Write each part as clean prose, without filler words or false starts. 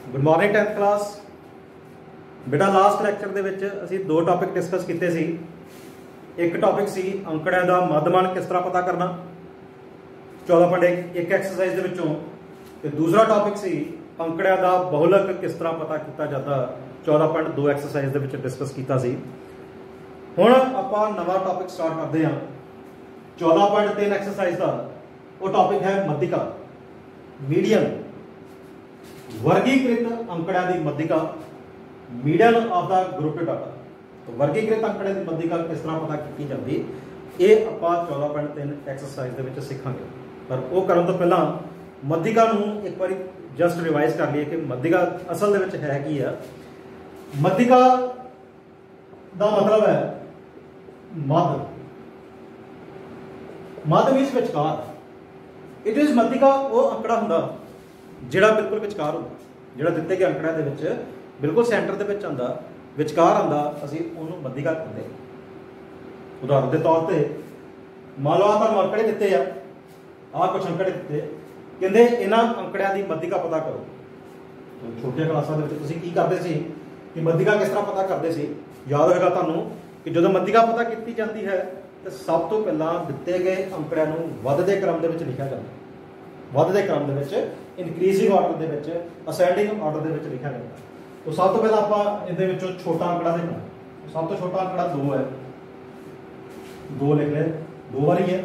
Good morning 10th class. बेटा last lecture दे विच असीं दो टॉपिक डिस्कस कीते सी। एक टॉपिक सी अंकड़ियां दा मध्यमान किस तरह पता करना 14.1 एक्सरसाइज दे विचों, ते दूसरा टॉपिक सी अंकड़ियां दा बहुलक किस तरह पता किया जाता 14.2 एक्सरसाइज दे विच डिस्कस कीता सी। हुण आपां नवां टॉपिक स्टार्ट करदे हां 14.3 एक्सरसाइज दा। वो टॉपिक है मध्यिका, मीडियन, वर्गीकृत अंकड़ियां दी मध्यिका, median of the group data. तो वर्गीकृत अंकड़ियां दी मध्यिका किस तरह पता की जाती, ये आपां 14.3 एक्सरसाइज दे विच सिखांगे। पर वो करन तो पहला मध्यिका नूं एक बार जस्ट रिवाइज कर लिए कि मध्यिका असल दे विच है की है। मध्यिका दा मतलब है मध्य, मध्य मीनस विचकार। इट इज मध्यिका वो अंकड़ा हुंदा जिहड़ा बिल्कुल विचकार हुंदा, जिहड़ा दित्ते गए अंकड़ियां दे विच बिल्कुल सेंटर दे विच आंदा, विचकार आंदा, असीं उहनूं मध्यिका कहंदे। उदाहरण के तौर पर मान लो तुहानूं अंकड़े दिते आ कुछ अंकड़े दिते, कहंदे इन्हां अंकड़ियां दी मध्यिका पता करो। तो छोटिया क्लासां दे विच तुसीं की करदे सी कि मध्यिका किस तरह पता करदे सी। याद होगा तुहानूं कि जदों मध्यिका पता की जाती है तो सब तो पहला दिते गए अंकड़ियां नूं वधदे क्रम दे विच लिखिया जाता, वधदे क्रम दे विच, इनक्रीजिंग आर्डर दे विच, असेंडिंग आर्डर दे विच लिखिया जाता। तो सब तो पहला आपां इहदे विचों छोटा अंकड़ा देखना। सब तो छोटा अंकड़ा 2 है, 2 लिख ले, 2 बारी है।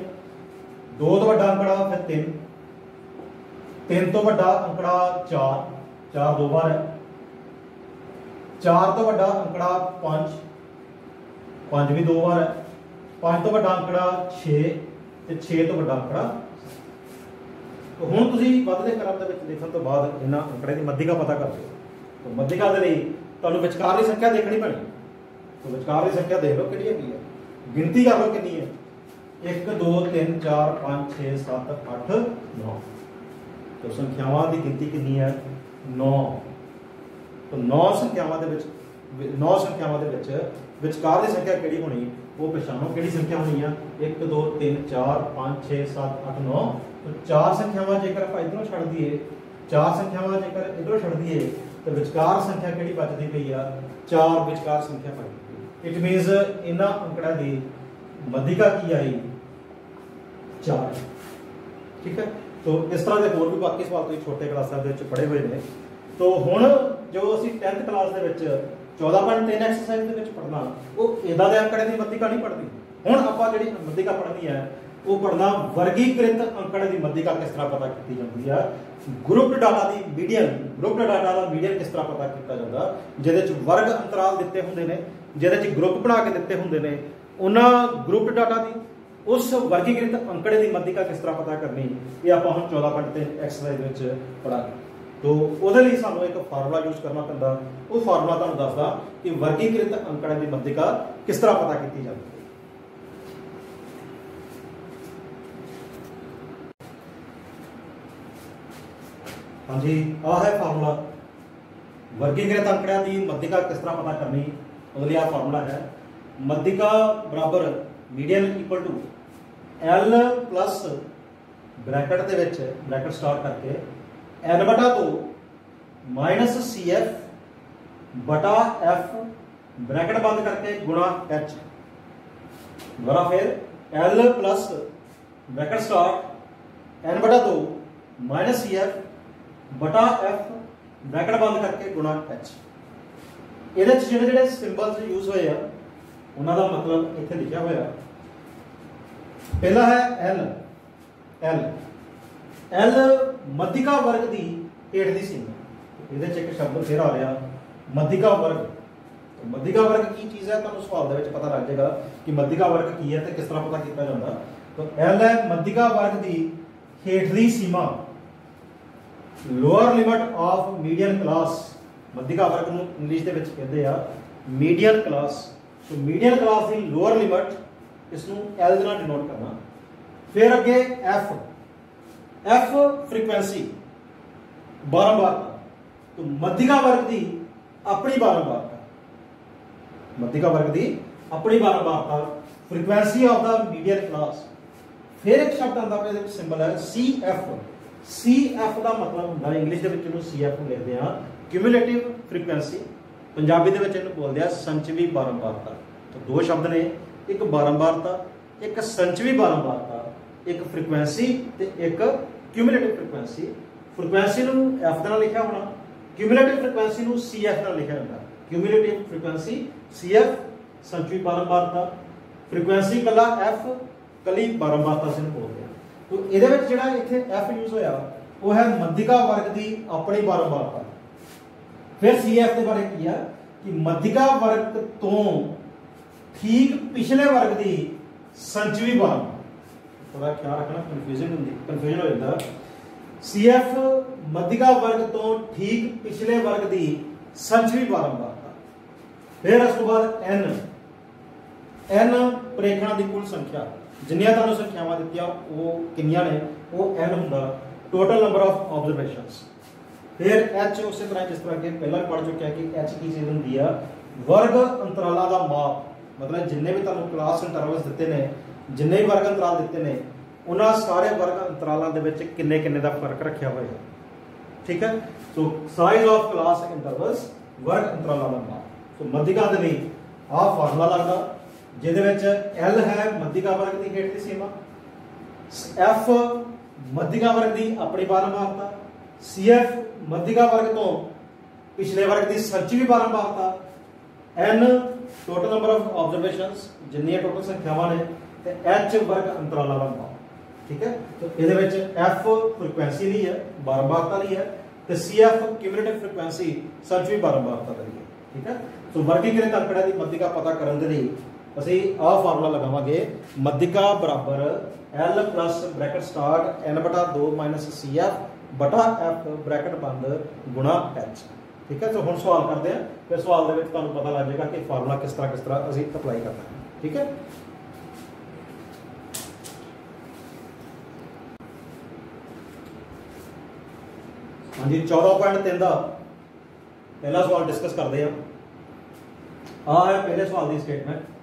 2 तो बड़ा अंकड़ा फिर 3, 3 तो बड़ा अंकड़ा 4, 4 2 बार है। 4 तो बड़ा अंकड़ा 5, 5 भी 2 बार है। 5 तो बड़ा अंकड़ा 6 ते 6 तो बड़ा अंकड़ा। तो हुण तुसीं वधदे क्रम दे विच लिखण तो बाद इन्हां अंकड़े दी मध्यिका पता करदे हो। तो मध्यिका दे लई तुहानूं विचकारली संख्या देखनी पैणी। तो विचकारली संख्या देख लो किहड़ी हैगी है, गिनती कर लो कितनी है। 1 2 3 4 5 6 7 8 9। तो संख्यावां दी गिनती कितनी है, 9। तो 9 संख्यावां दे विच, 9 संख्यावां दे विच विचकारली संख्या किहड़ी होनी, वो पछाणो किहड़ी संख्या होनी है। 1 2 3 4 5 6 7 8 9। तो 4 संख्यावां जेकर आपां इधरों छड्ड दईए, 4 संख्यावां जेकर इधरों छड्ड दईए तो विचकार संख्या किहड़ी बचदी पई आ, 4 विचकार संख्या बचदी। इट मीनस इन्हां अंकड़ियां दी मध्यिका की आई 4। ठीक है। तो इस तरह के होर भी बाकी सवाल तुसीं छोटे क्लासां दे विच पढ़े हुए ने। तो हुण जो असीं 10th क्लास दे विच 14.3 एक्सरसाइज दे विच पढ़ना, वो इदां दे अंकड़े दी मध्यिका नहीं पढ़नी। हुण आपां जिहड़ी मध्यिका पढ़नी है वो पढ़ना वर्गीकृत अंकड़े दी मध्यिका किस तरह पता की जाती है। ग्रुप डाटा दी मीडियन, ग्रुप डाटा दा मीडियन किस तरह पता किया जाता, जिहदे च वर्ग अंतराल दिते हुंदे ने, जिहदे च ग्रुप बना के दिते हुंदे ने, उन्हां ग्रुप डाटा दी उस वर्गीकृत अंकड़े दी मध्यिका किस तरह पता करनी, ये आपां हुण 14.3 एक्सरसाइज विच पढ़ांगे। तो उहदे लई सानूं एक फार्मूला यूज करना पैंदा। वो फार्मूला तुहानूं दसदा कि वर्गीकृत अंकड़े दी मध्यिका किस तरह पता की जाती है। हाँ जी, आ है फार्मूला वर्गीकृत अंकड़ियां दी मध्यिका किस तरह पता करनी। उसके लिए फार्मूला है मध्यिका बराबर median equal to L plus bracket दे विच, ब्रैकेट स्टार्ट करके N बटा 2 माइनस CF बटा F ब्रैकेट बंद करके गुणा H। दोबारा फिर L plus bracket start N बटा 2 माइनस CF बटा F ब्रैकेट बंद करके गुणा H। ਇਹਦੇ ਚ ਜਿਹੜੇ ਜਿਹੜੇ ਸਿੰਬਲਸ ਯੂਜ਼ ਹੋਏ ਆ ਉਹਨਾਂ ਦਾ ਮਤਲਬ ਇੱਥੇ ਲਿਖਿਆ ਹੋਇਆ। ਪਹਿਲਾ ਹੈ L, L, L ਮੱਧਿਕਾ ਵਰਗ ਦੀ ਹੇਠਲੀ ਸੀਮਾ। ਇਹਦੇ ਚ ਇੱਕ ਸ਼ਬਦ ਫਿਰ ਆ ਰਿਹਾ ਮੱਧਿਕਾ ਵਰਗ। ਮੱਧਿਕਾ ਵਰਗ ਕੀ ਚੀਜ਼ ਹੈ, ਤੁਹਾਨੂੰ ਸਵਾਲ ਦੇ ਵਿੱਚ ਪਤਾ ਲੱਗ ਜਾਏਗਾ ਕਿ ਮੱਧਿਕਾ ਵਰਗ ਕੀ ਹੈ ਤੇ ਕਿਸ ਤਰ੍ਹਾਂ ਪਤਾ ਕੀਤਾ ਜਾਂਦਾ। ਤਾਂ L ਹੈ ਮੱਧਿਕਾ ਵਰਗ ਦੀ ਹੇਠਲੀ ਸੀਮਾ, lower limit of median class. मध्यिका वर्ग नूं इंग्लिश दे विच कहते हैं मीडियन क्लास। तो मीडियन क्लास की लोअर लिमिट, इसनूं L दे नाल डिनोट करना। फिर अगे F, F फ्रीक्वेंसी, बारंबारता। तो मध्यिका वर्ग की अपनी बारंबारता, मध्यिका वर्ग की अपनी बारंबारता, frequency of the median class. फिर एक शब्द आता है, सिंबल है CF। CF का मतलब होंगे इंग्लिश के CF लिखते हैं क्यूमुलेटिव फ्रीक्वेंसी, पंजाबी दे विच इहनूं बोलदे आ संचवी बारंबारता। तो दो शब्द ने, एक बारंबारता, एक संचवी बारंबारता, एक फ्रीक्वेंसी ते एक क्यूमुलेटिव फ्रीक्वेंसी। फ्रीक्वेंसी नूं एफ दे नाल लिखिआ होना, क्यूमुलेटिव फ्रीक्वेंसी नूं सी एफ नाल लिखिआ जांदा। क्यूमुलेटिव फ्रीक्वेंसी सी एफ, संचवी बारंबारता, फ्रीक्वेंसी कला एफ, कली बारंबारता से बोलते हैं। तो ये जिहड़ा इत्थे एफ यूज होया वो है मध्यिका वर्ग की अपनी बारंबारता। फिर सी एफ के बारे की है कि मध्यिका वर्ग तो ठीक पिछले वर्ग की संचवी बारंबारता। थोड़ा ख्याल रखना, कन्फ्यूजन हो जाता। सी एफ मध्यिका वर्ग तो ठीक पिछले वर्ग की संचवी बारंबारता। फिर उस बाद एन, एन प्रेखणा की कुल संख्या, जिन्नियां तुहानूं संख्यावां दित्तियां वो किन्नियां ने, वो एन हुंदा टोटल नंबर ऑफ ऑब्जरवेशनस। फिर एच उस तरह जिस तरह के पहला पढ़ चुके हैं कि एच की चीज हुंदी है वर्ग अंतरालां दा माप। मतलब जिन्ने भी तुहानूं क्लास इंटरवल्स दित्ते ने, जिन्ने भी वर्ग अंतराल दित्ते ने, उन्हां सारे वर्ग अंतरालां दे विच किन्ने किन्ने दा फर्क रखिया होया है। ठीक है, सो साइज ऑफ क्लास इंटरवल्स वर्ग अंतरालां दा माप। तो मध्यिका दे लई आ फार्मूला लगदा जिहदे विच एल है मध्यिका वर्ग की हेठली सीमा, एफ मध्यिका वर्ग की अपनी बारंबारता, सी एफ मध्यिका वर्ग तो पिछले वर्ग की संचवी बारंबारता, एन टोटल नंबर ऑफ ऑब्जरवेशंस जिन्नियां टोटल संख्यावां ने, ते एच वर्ग अंतरालां दा माप। ठीक है, तो इहदे विच एफ फ्रीक्वेंसी लई है, बारंबारता लई है, ते सी एफ क्यूमुलेटिव फ्रीक्वेंसी संचवी बारंबारता लई है। ठीक है, तो वर्गीकृत अंकड़े की मध्यिका पता करने के लिए ਅਸੀਂ ਆ ਫਾਰਮੂਲਾ ਲਗਾਵਾਂਗੇ, मध्यिका बराबर L plus bracket start N बटा 2 माइनस CF बटा F ब्रैकेट बंद गुणा H। ठीक है, तो हम सवाल करते हैं, फिर सवाल के तुहानूं पता लग जाएगा कि फार्मूला किस तरह असीं अप्लाई करना है। ठीक है, हाँ जी 14.3 का पहला सवाल डिस्कस करते हैं। आ है पहले सवाल की स्टेटमेंट।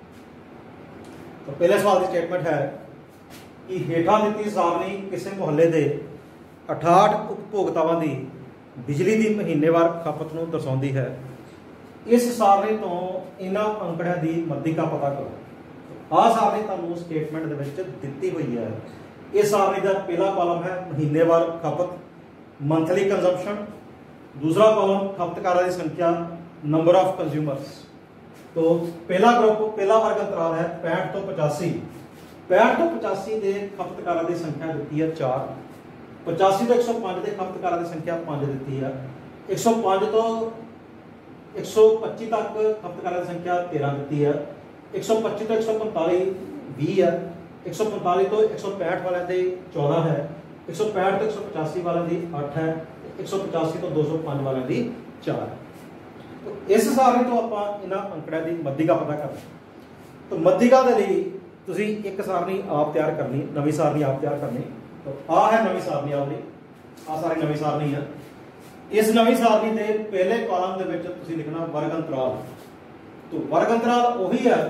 तो पहले सवाल की स्टेटमेंट है कि हेठा दी सारणी किसी मुहल्ले के 68 उपभोक्तावां की बिजली की महीनेवार खपत को दर्शाती है। इस सारणी तो इन्हां अंकड़ियां की मध्यिका पता करो। आ सारणी तुहानूं स्टेटमेंट दे विच दित्ती हुई है। इस सारणी का पहला कॉलम है महीनेवार खपत, मंथली कंजम्पशन। दूसरा कॉलम खपतकारां की संख्या, नंबर ऑफ कंज्यूमर्स। तो पहला ग्रुप, पहला वर्ग अंतराल है 65 तो 85। 65 तो 85 के खपतकारां की संख्या दी है 4। 85 तो 105 के खपतकारां की संख्या 5 दी है। 105 तो 125 तक खपतकारां की संख्या 13 दी है। 125 तो 145 20 है। 145 तो 165 वाले की 14 है। 165 तो 185 वाले की 8 है। 185 तो 205 वाले की 4 है। तो इस सारणी तो आप इन्हां अंकड़ियां की मध्यिका पता करना। तो मध्यिका के लिए तुसीं एक सारणी आप तैयार करनी, नवी सारणी आप तैयार करनी। तो आ है नवी सारणी आपकी, आ सारी नवी सारणी है। इस नवी सारणी के पहले कॉलम के विच तुसीं लिखना वर्ग अंतराल। तो वर्ग अंतराल वही है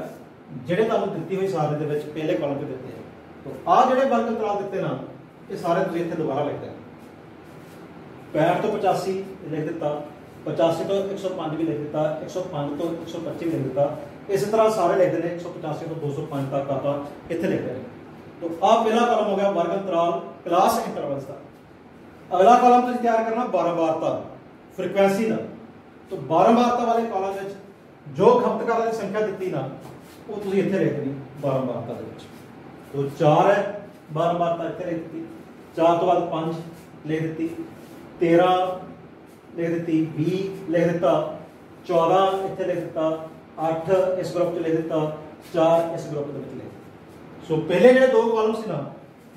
जिहड़े तुहानूं दित्ती हुई सारणी के विच पहले कॉलम च दित्ते हैं। तो आ जिहड़े वर्ग अंतराल दित्ते ना, ये सारे तुसीं इत्थे दोबारा लिख देना। 65 तो 85 लिख दिता, 85 तो 105 भी लिख दिता, 105 तो 125 भी लिख दिता। इस तरह सारे लिख देने 185 तो 205 तक आप इत्थे लिख दें। तो आ पहला कॉलम हो गया वर्ग अंतराल क्लास इंटरवल्स का। अगला कॉलम तुसीं तैयार करना बारंबारता फ्रीक्वेंसी का। तो बारंबारता वाले कॉलम में जो खपतकारां की संख्या दी ना, वो तुसीं इत्थे लिख देनी बारंबारता दे विच। तो 4 है बारंबारता इत्थे लिख दी, 4 तो बाद 5 लिख दी, 13 लिख दी, 20 लिख दिता, 14 इत्थे लिख दिता, 8 इस ग्रुप च लिख दिता, 4 इस ग्रुप के लिख दिता। सो पहले जो 2 कॉलम से ना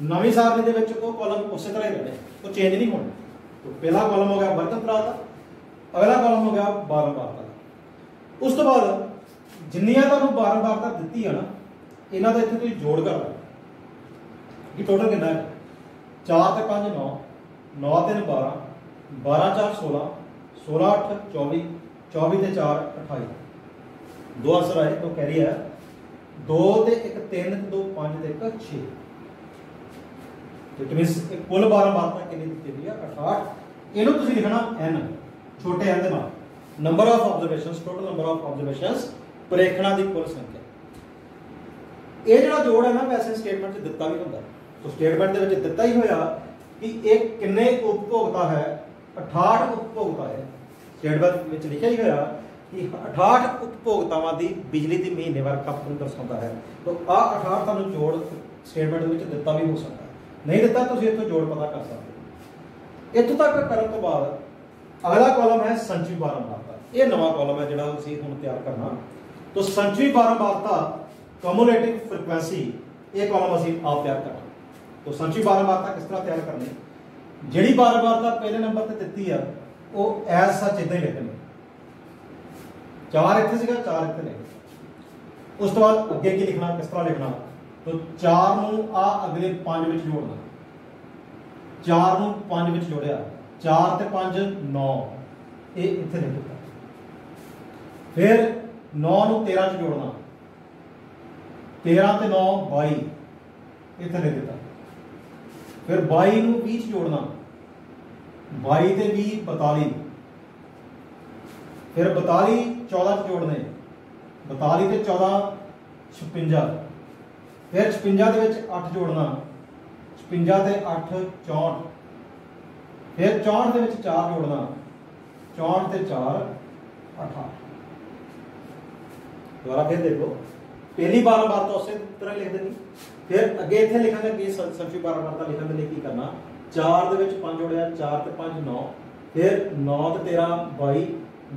नवी सारणी के विच वो कॉलम उस तरह ही रहने, वो चेंज नहीं होने। तो पहला कॉलम हो गया वर्ग अंतराल का, अगला कॉलम हो गया बारंबारता का। उस तो बाद जिन्नियां तुहानूं बारंबारता दित्ती है ना, इन्हां दा इत्थे तुसीं जोड़ कर लो कि टोटल कितना है। 4 ते 5 9, 9 3 12, 12 4 16, 16 8 24, 24 ते 4 28। 2 आंसर आए, तो कैरी है 2 ते 1 3 ते 2 5 ते 1 6। इट मींस कुल बारंबारता कितनी दी है 68। इहनूं तुसीं लिखना n। छोटे n ਦੇ ਨਾਲ number of observations total number of observations प्रेक्षणों की कुल संख्या ये जो जोड़ है ना वैसे स्टेटमेंट से दिता भी होंगे तो स्टेटमेंट के दिता ही होया कि एक किन्ने उपभोक्ता है 68 उपभोक्ता है स्टेटमेंट में लिखा ही होया कि 68 उपभोक्तावां की बिजली की महीनेवार खपत नूं दर्शाता है तो आ 68 तुहानूं जोड़ स्टेटमेंट में दिता भी हो सकता है नहीं दिता तुसीं इत्थों जोड़ पता कर सकते इत्थों तक करने तो बाद अगला कॉलम है संचवी बारंबारता ये नवा कॉलम है जिहड़ा असीं हुण तैयार करना तो संचवी बारंबारता कम्युलेटिव फ्रीक्वेंसी ये कॉलम असीं आप तैयार करना तो संचवी बारंबारता किस तरह तैयार करनी जिहड़ी बारंबारता पहले नंबर ते दित्ती है वो एज सच इदां ही लिखनी 4 इत्थे सीगा 4 इत्थे लिख उस तो बाद अगे की लिखना किस तरह लिखना तो 4 नूं आ अगले 5 विच जोड़ना 4 नूं 5 विच जोड़िया 4 ते 5 9 ये इत्थे लिख दिता फिर 9 नूं 13 च जोड़ना 13 ते 9 22 इत्थे लिख दिता फिर 22 नूं 20 च जोड़ना 22 ते 20 42 फिर 42 14 च जोड़ने 42 ते 14 56 फिर 56 दे विच 8 जोड़ना 56 ते 8 64 फिर 64 दे विच 4 जोड़ना 64 ते 4 68 दोबारा फिर देखो पहली बारंबारता उस तरह लिख देनी फिर अगे इत्थे लिखांगे कि संचवी बारंबारता लिखण दे लई की करना 4 दे विच 5 जोड़िया 4 ते 5 9 फिर 9 ते 13 22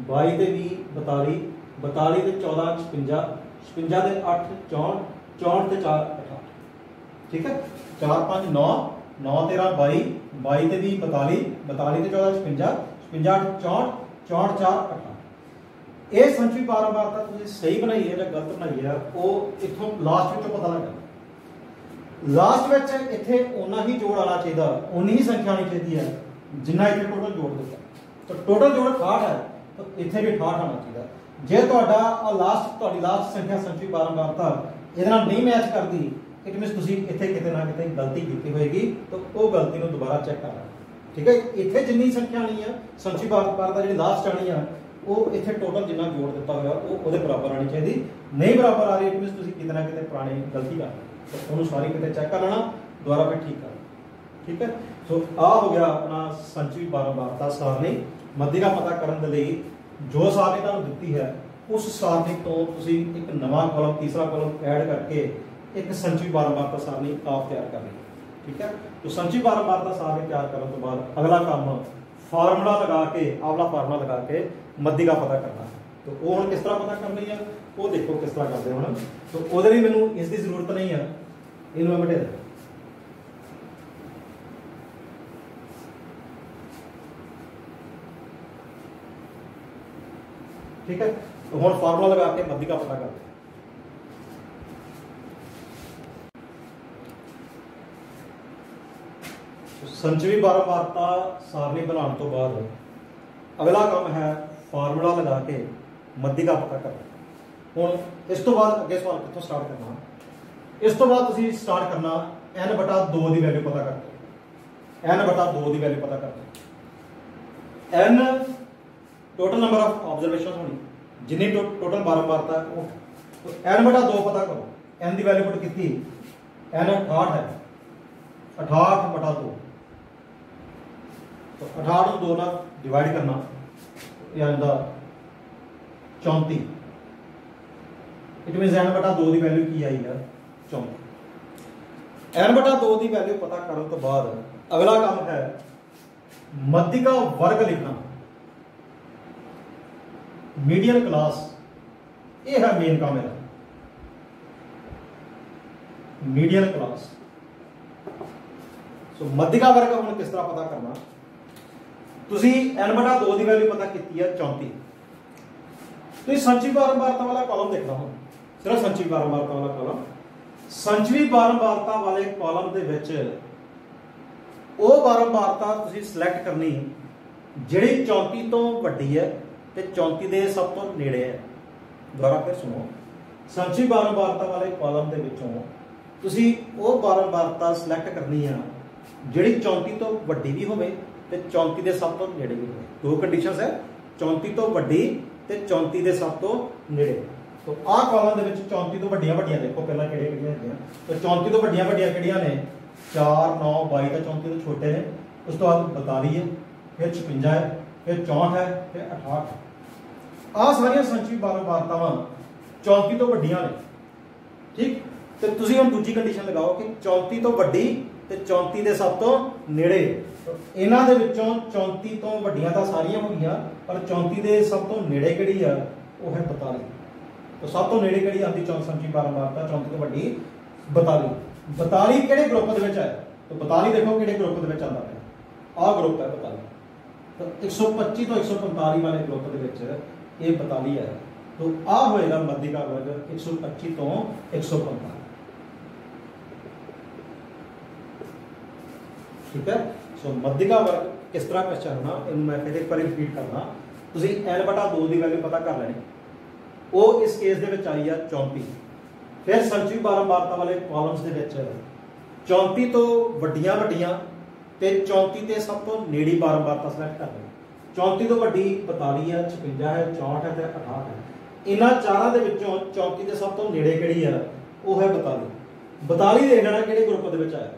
22 ते 20 42 42 ते 14 56 56 ते 8 64 64 ते 4 68 ठीक है 4 5 9 9 13 22 22 ते 20 42 42 ते 14 56 56 64 64 4 68 ये संचवी बारंबारता तुसीं सही बनाई है या गलत बनाई है वो इत्थों लास्ट विचों पता लगदा लास्ट विच इत्थे उन्ना ही जोड़ आना चाहिए उन्नी ही संख्या आनी चाहिए है जिन्ना इत्थे टोटल जोड़ दिता तो टोटल जोड़ 68 है तो इत्थे भी 68 आना चाहिए जे तुहाडा लास्ट संख्या संचवी बारंबारता इहदे नाल नहीं मैच करती इट मीनस तुसीं इत्थे किते ना किते गलती की होएगी तो वो गलती नूं दोबारा चेक करना ठीक है इत्थे जिन्नी संख्या आनी है संचवी बारंबारता जिहड़ी लास्ट आनी है वो इत्थे टोटल जिन्ना जोड़ दिता होया वो उहदे बराबर आनी चाहिए नहीं बराबर आ रही इट मीनस तुसीं किते ना किते पुरानी गलती कर तो उन्होंने सारी किते चेक कर लेना दोबारा फिर ठीक करना ठीक है सो आ हो गया अपना संचवी बारंबारता सारणी मध्यिका पता करने के लिए जो सारणी तुहानूं दित्ती है उस सारणी तो तुसीं एक नवा कॉलम तीसरा कॉलम ऐड करके एक संचवी बारंबारता सारणी आप तैयार करनी ठीक है तो संचवी बारंबारता सारणी तैयार करने तो बाद अगला काम फार्मूला लगा के आवला फार्मूला लगा के मध्यिका पता करना तो वो हुण किस तरह पता करनी है वो देखो किस तरह करते हैं तो उहदे लई मैनूं इसकी जरूरत नहीं है इहनूं मैं मिटा ठीक है तो हुण फार्मूला लगा के मध्यिका पता करते हैं संचवी बारंबारता सारणी बनाने तो बाद अगला काम है फार्मूला लगा के मध्यिका पता करना हुण इस तो बाद अगे सवाल कित्थों स्टार्ट करना इस तो बाद तुसीं स्टार्ट करना n/2 की वैल्यू पता करके n/2 की वैल्यू पता करके n total number of observation होनी जिन्नी टोटल बारंबारता तो n/2 पता करो n की वैल्यू पुट की n 68 है 68/2 तो 68 को 2 नाल डिवाइड करना यानी 34 इट मीनस n/2 की वैल्यू की आई है 34 n/2 की वैल्यू पता करने तो बाद अगला काम है मध्यिका वर्ग लिखना मीडियन क्लास ये है मेन काम है मीडियन क्लास सो मध्यिका वर्ग हम किस तरह पता करना तुसी n/2 की वैल्यू पता की है 34 तो संचवी बारंबारता वाला कॉलम देखना हो सिर्फ संचवी बारंबारता वाला कॉलम संचवी बारंबारता वाले कॉलम दे विच वो बारंबारता तुसी सिलेक्ट करनी जिहड़ी 34 तो वड्डी है ते 34 दे सब तो नेड़े है दोबारा फिर सुनो संचवी बारंबारता वाले कॉलम दे विचों तुसी वो बारंबारता सिलेक्ट करनी है जिहड़ी 34 तो वड्डी भी होवे ਤੇ 34 ਦੇ ਸਭ ਤੋਂ ਨੇੜੇ ਵੀ ਹੋਵੇ। ਦੋ ਕੰਡੀਸ਼ਨਸ ਹੈ, 34 ਤੋਂ ਵੱਡੀ ਤੇ 34 ਦੇ ਸਭ ਤੋਂ ਨੇੜੇ। तो आह कॉलम ਦੇ ਵਿੱਚ 34 ਤੋਂ ਵੱਡੀਆਂ ਵੱਡੀਆਂ ਦੇਖੋ ਪਹਿਲਾਂ ਕਿਹੜੀਆਂ ਹੈਗੀਆਂ। तो 34 ਤੋਂ ਵੱਡੀਆਂ ਵੱਡੀਆਂ ਕਿਹੜੀਆਂ ਨੇ? 4 9 22 ਤਾਂ 34 ਤੋਂ ਛੋਟੇ ਨੇ। ਉਸ ਤੋਂ ਬਾਅਦ 42 ਹੈ, ਫਿਰ 56 ਹੈ, ਫਿਰ 64 ਹੈ, ਫਿਰ 68 ਹੈ। ਆਹ ਸਾਰੀਆਂ ਸੰਚੀ ਬਾਰੰਬਾਰਤਾਵਾਂ 34 ਤੋਂ ਵੱਡੀਆਂ ਨੇ। ਠੀਕ, ਤੇ ਤੁਸੀਂ ਹੁਣ ਦੂਜੀ ਕੰਡੀਸ਼ਨ ਲਗਾਓ ਕਿ 34 ਤੋਂ ਵੱਡੀ ਤੇ 34 ਦੇ ਸਭ ਤੋਂ ਨੇੜੇ। ਇਹਨਾਂ ਦੇ ਵਿੱਚੋਂ 34 ਤੋਂ ਵੱਡੀਆਂ ਤਾਂ ਸਾਰੀਆਂ ਹੋ ਗਈਆਂ, ਪਰ 34 ਦੇ ਸਭ ਤੋਂ ਨੇੜੇ ਕਿਹੜੀ ਆ? ਉਹ ਹੈ 42। तो सब तो नेड़े किहड़ी आती संची बारंबारता 34 तो वड्डी 42। 42 किहड़े ग्रुप दे विच है? तो 42 देखो किहड़े ग्रुप दे विच आंदा है, आ ग्रुप है 42। तो 125 तो 145 वाले ग्रुप दे विच ये 42 है। तो आ होएगा मध्यिका वर्ग 125 तो 145। ठीक है। सो मध्यिका वर्ग किस तरह पहचानना, इन्हूं मैं फिर एक बार रिपीट करना। तुसीं L/2 की वैल्यू पता कर लैनी। वो इस केस दे विच आई है 34। फिर संची बारंबारता वाले कॉलम्स दे विच 34 तो वड्डियां वड्डियां ते 34 ते सब तो नेड़ी बारंबारता सिलेक्ट कर लें। 34 तो वड्डी 42 है, 56 है, 64 है ते 68 है। इन्हां चारां दे विचों 34 दे सब तो नेड़े किहड़ी है? वो है 42। 42 देख लेना किहड़े ग्रुप दे विच आया?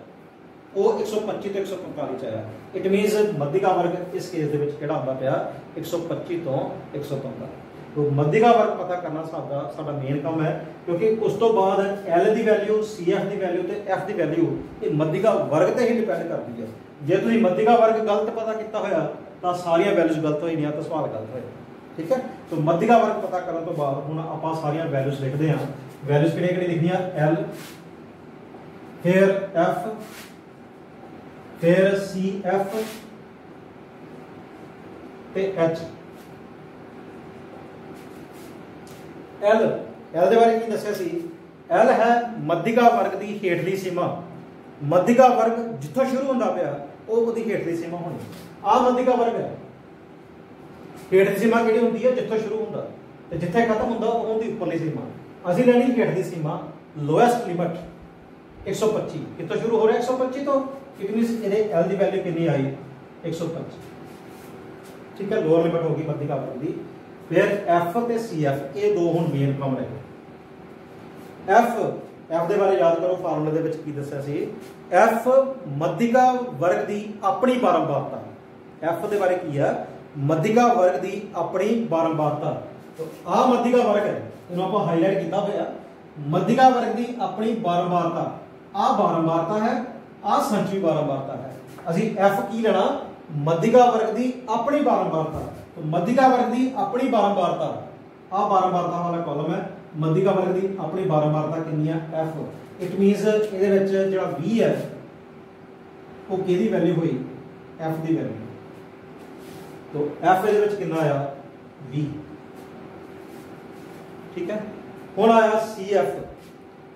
वो 125 तो 145 च आया। इट मीनस मध्यिका वर्ग इस केस दे विच किहड़ा आंदा पिया? 125 तो 145। तो मध्यिका वर्ग पता करना साडा मेन काम है, क्योंकि उस तो बाद L की वैल्यू, CF की वैल्यू ते F की वैल्यू ये मध्यिका वर्ग ते ही डिपेंड करती है। जे तुसीं मध्यिका वर्ग गलत पता किया होया तो सारियां वैल्यूज गलत होईयां तो सवाल गलत होया। ठीक है। तो मध्यिका वर्ग पता करने तो बाद हुण आपां सारियां वैल्यूज लिखदे हां। वैल्यूज किहड़ियां लिखनियां? L, फिर F, फिर CF ते H। L दे बारे की दस्सिया सी? L है मध्यिका वर्ग की हेठली सीमा। मध्यिका वर्ग जिथों शुरू होंदा पिया वो उहदी हेठली सीमा होनी। आ मध्यिका वर्ग है। हेठली सीमा किहड़ी हुंदी है? जिथों शुरू होंदा ते जिथे खत्म होंदा उहदी उपरली सीमा। असीं लैनी हेठली सीमा, लोएस्ट लिमिट 125। किथों शुरू हो रहा है? 125 तो। इट मींस इहदे L की वैल्यू कितनी आई? 125। ठीक है, लोअर लिमिट होगी मध्यिका वर्ग की। फिर F ते CF ये दो हुण मेन काम रहे। F दे बारे याद करो, फार्मूले दे विच की दस्सिया सी? F मध्यिका वर्ग की अपनी बारंबारता। F दे बारे की है? मध्यिका वर्ग की अपनी बारंबारता। तो आ मध्यिका वर्ग है, इन्हों आपां हाईलाइट किया होया। मध्यिका वर्ग की अपनी बारंबारता, आ बारंबारता है, आ संची बारंबारता है। असीं F की लेना? मध्यिका वर्ग की अपनी बारंबारता। तो मध्यिका वर्ग की अपनी बारंबारता, आ बारंबारता वाला कॉलम है। मध्यिका वर्ग की अपनी बारंबारता कितनी है? F। इट मीनस इहदे विच जिहड़ा 20 है वो किहदी वैल्यू हुई? F की वैल्यू। तो F इहदे विच कितना आया? 20। ठीक है। हुण आया CF।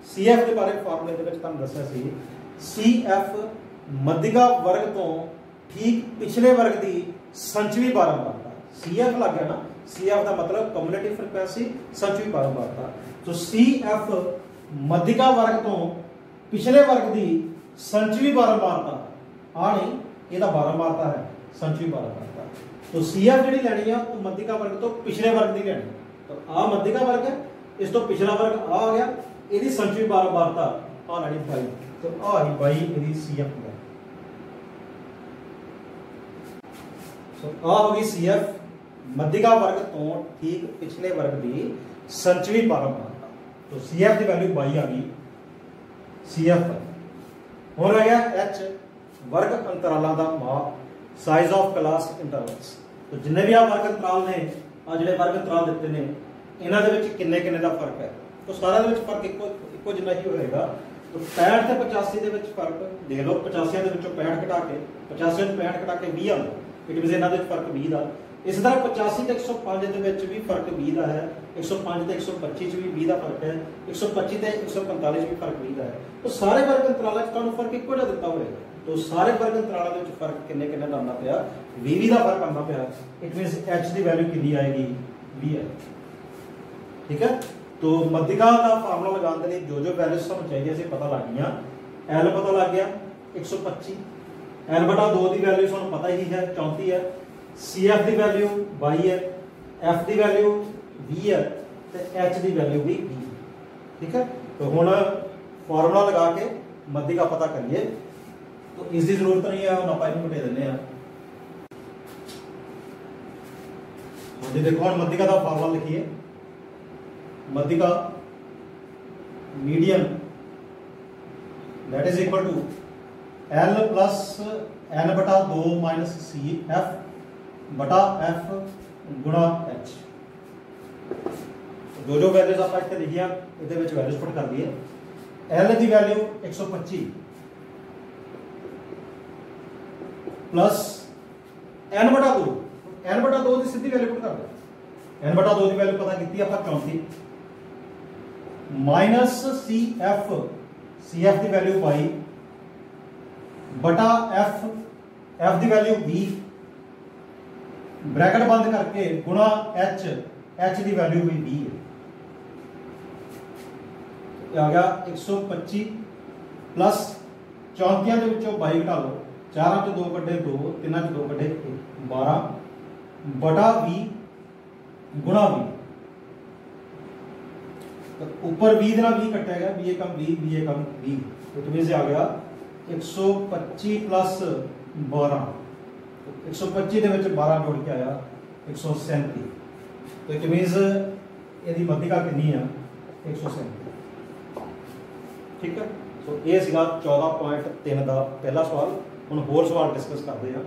CF के बारे फार्मूले दे विच तुहानूं दस्सिया सी। CF मध्यिका वर्ग तो ठीक पिछले वर्ग की संचवी बारंबारता। CF लग गया ना? CF का मतलब कम्युलेटिव फ्रीक्वेंसी, संचवी बारंबारता। तो CF मध्यिका वर्ग तो पिछले वर्ग की संचवी बारंबारता, आ नहीं ये बारंबारता है, संचवी बारंबारता। तो CF जी लैनी है तो मध्यिका वर्ग तो पिछले वर्ग की लैनी। तो आ मध्यिका वर्ग है, इस तो पिछला वर्ग आ गया, यदि संचवी बारंबारता आ लैनी 22। तो आ ही 22 यदि CF है। तो आ होगी CF मध्यिका वर्ग तो ठीक पिछले वर्ग की संचवी बारंबारता। तो CF की वैल्यू 22 आ गई। CF हो रहा है H वर्ग अंतरालों का माप, साइज ऑफ क्लास इंटरवल्स। तो जिन्हें भी आ वर्ग अंतराल ने, आ जिहड़े वर्ग अंतराल दिते ने, इन्हां दे विच किन्ने किन्ने दा फर्क है? तो सारा दे विच फर्क इक्को जिन्ना ही होएगा। तो 65 ते 85 दे विच फर्क देख लो। 85 दे विचों 65 घटा के 85 चों 65 घटा के 20 आंदा। इट मींस इन्हां दे विच फर्क 20 दा। इस तरह 85 ते 105 दे विच भी फर्क 20 दा है। 105 ते 125 च भी 20 दा फर्क है। 125 ते 145 च भी फर्क 20 दा है। तो सारे वर्ग अंतरालां च तुहानूं फर्क इक्को जिहा दित्ता होएगा। तो सारे वर्ग अंतरालां दे विच फर्क किन्ने किन्ने दा आंदा पिया? 20 दा फर्क आंदा पिया। इट मींस H की वैल्यू कितनी आएगी? 20 है। ठीक है। तो मध्यिका का फार्मूला लगाने के लिए जो वैल्यूज हमें चाहिए सी पता लग गई। L पता लग गया 125, L बटा 2 की वैल्यू सानू पता ही है 34 है, CF की वैल्यू 22 है, F की वैल्यू 20 है, तो H की वैल्यू भी 20 है। ठीक है, तो हुण फॉर्मूला लगा के मध्य का पता करिए। तो इसकी जरूरत नहीं है, हम आप घटे देने। हाँ देखो हम मध्य का फॉर्मूला लिखिए, मध्य का median that is equal to L plus N बटा 2 माइनस सी एफ बटा एफ गुणा H। जो वैल्यूज आप इतने लिखिया ये वैल्यूज पुट कर दिए। L की वैल्यू 125 प्लस N बटा 2, N बटा 2 की सीधी वैल्यू पुट कर दो। N बटा 2 की वैल्यू पता की आप 34 माइनस सी एफ की वैल्यू 22 बटा एफ की वैल्यू 20 ब्रैकेट बंद करके गुणा एच की वैल्यू भी 20 है। आ गया 125 प्लस 34 के विचों 22 घटा लो, 4 च 2 कटे 2, 3 च 2 कटे 12 बटा 20 गुणा 20। तो ऊपर 20 ना 20 कटा गया, 20 कम 20, 20 कम 20, तो तुम्हें से आ गया 125 प्लस 12, 125 के 12 जोड़ के आया 137। तो इट मीनस यदि मध्यिका कितनी है 137। ठीक है, तो ये 14.3 का पहला सवाल। हम होर सवाल डिस्कस करते हैं।